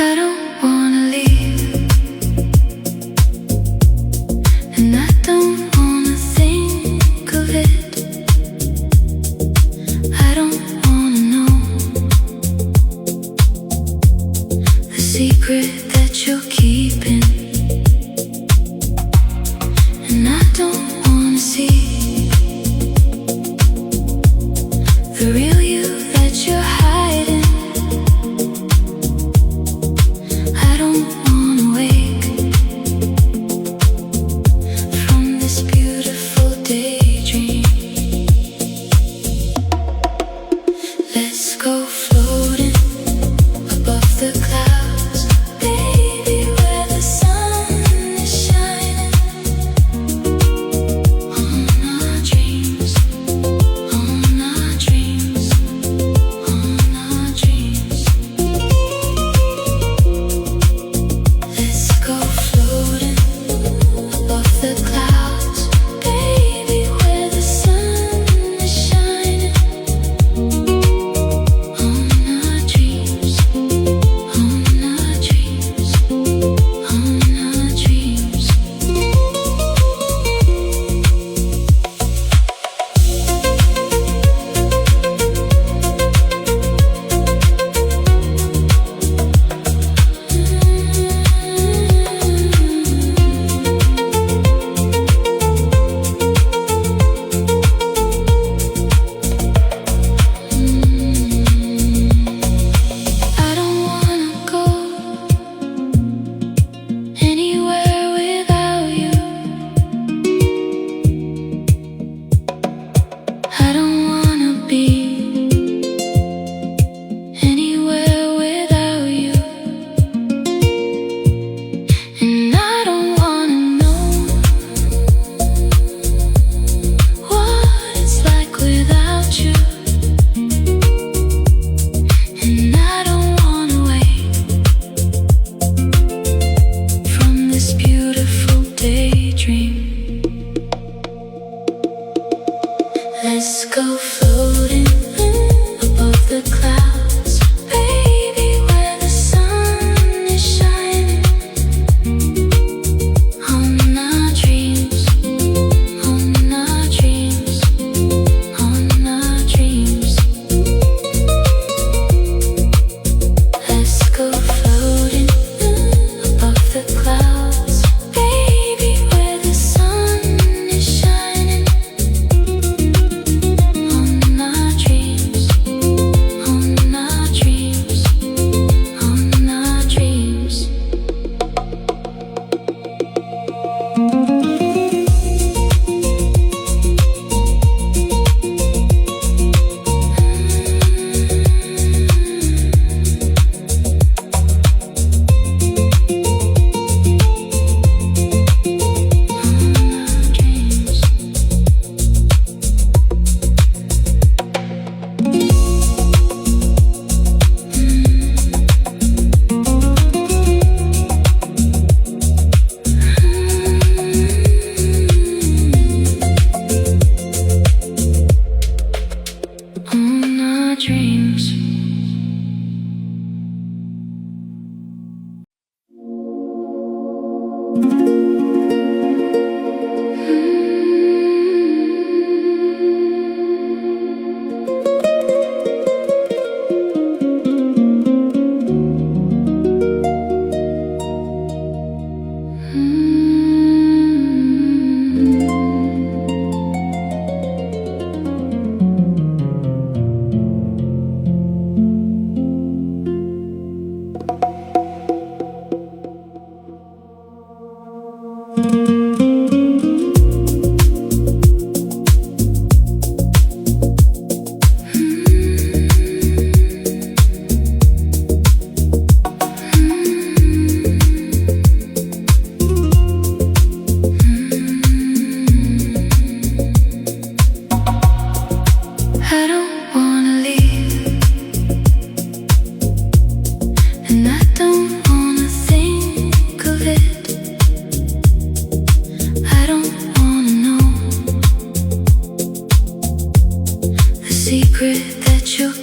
I don't wanna leave, and I don't wanna think of it. I don't wanna know the secret that you're keeping, and I don't wanna see the real you that you're hiding. I don't wanna wake from this beautiful daydream. Let's go floating above the clouds, baby, where the sun is shining. On our dreams, on our dreams, on our dreams. Let's go floating above the clouds, baby, where the sun is shining. On our dreams, on our dreams, on our dreams. I don't wanna go anywhere without you. I don't wanna be anywhere without you. And I don't wanna know what it's like without you. And I don't wanna wake from this beautiful daydream. Let's go floating above the clouds, baby, where the sun is shining. On our dreams, on our dreams, on our dreams. Let's go floating above the clouds, baby, where the sun is shining. On our dreams. secret that you're